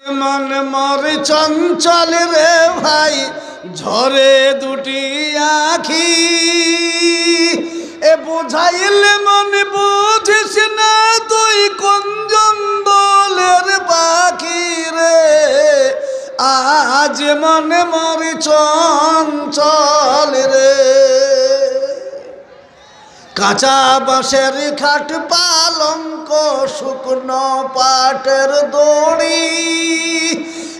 मन मोर चंचल रे भाई झरे दुटी आखी ए बुझाइल मन बुझिस ना तुई कोन जंगलेर पाखी रे आज मन मोर चंचल रे काचा बाँशेर खाट पालंक शुकनो पाटेर दড়ি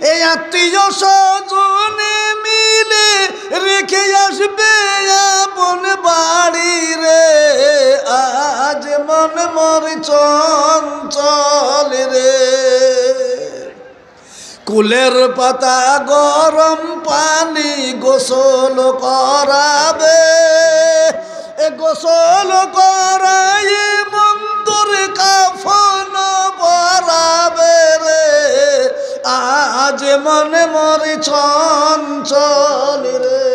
ए आत्मीय स्वजने मिले रेखे आसबे आपन बाड़ी रे आज मन मोर चंचल रे कुलेर पाता गरम पानी गोसल कराबे गोसल कराए मंदुर काफन पराबे रे आज मन मोर चंचल रे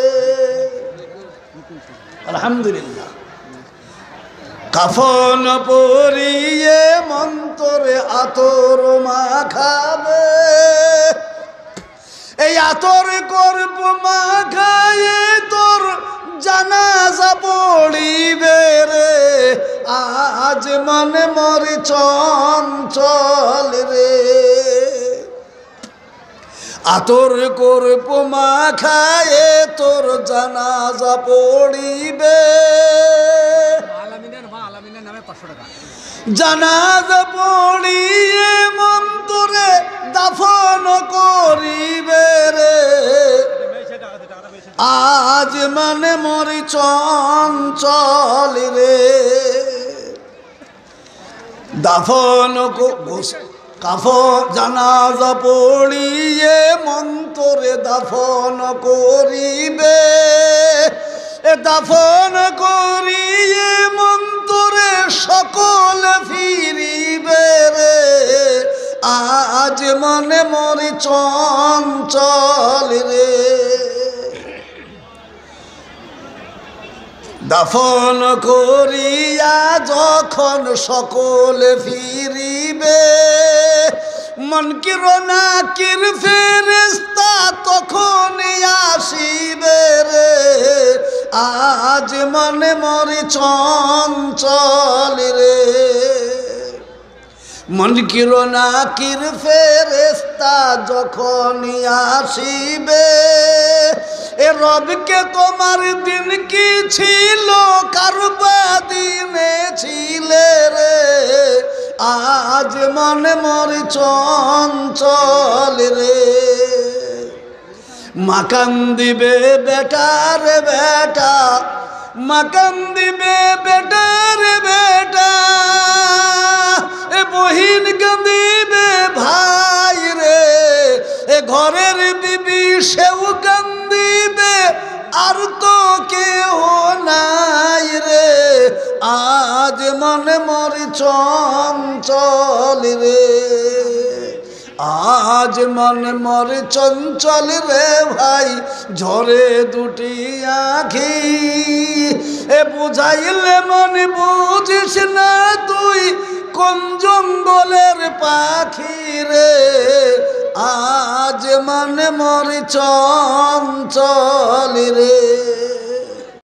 अल्हम्दुलिल्लाह काफन परिए मंतरे आतोर माखाबे এই আতর করব মাখায়ে তোর জানাজা পড়িবে রে আজ মনে মোর চঞ্চল রে আতর করব মাখায়ে তোর জানাজা পড়িবে আলামিনের নামে 500 টাকা জানাজা পড়িয়ে মন্তরে দাফন করিবে রে आज मन मोर चंचल रे दाफन को काफन জানাজা পড়িয়ে মন্তরে দাফন করিবে দাফন করিয়ে মন্তরে সকল ফিরিবে রে आज मन मोर चंचल रे दाफन करिया जखन सकल फिरिबे मनकिर नाकिर फेरेस्ता तखन आसिबे रे आज मन मोर चंचल रे मनकिर नाकिर फेरेस्ता जखन आसिबे ए रब के तुम्हार दिन की छिलो करबा दिने छिले रे आज मन मोर चंचल रे माकान दिबे बेटा रे बेटा माकान दिबे बेटा रे बेटा ए बहिन कांदिबे भाई रे ए घरेर बिबी सेও कांदिबे আর তো কেউ নাই রে आज मन मोर चंचल रे आज मन मोर चंचल रे भाई झरे दुटी आँखी ए बुझाइले मन बुझिस ना तुई कोन जंगलेर पाखी रे आज मन मोर चंचल रे।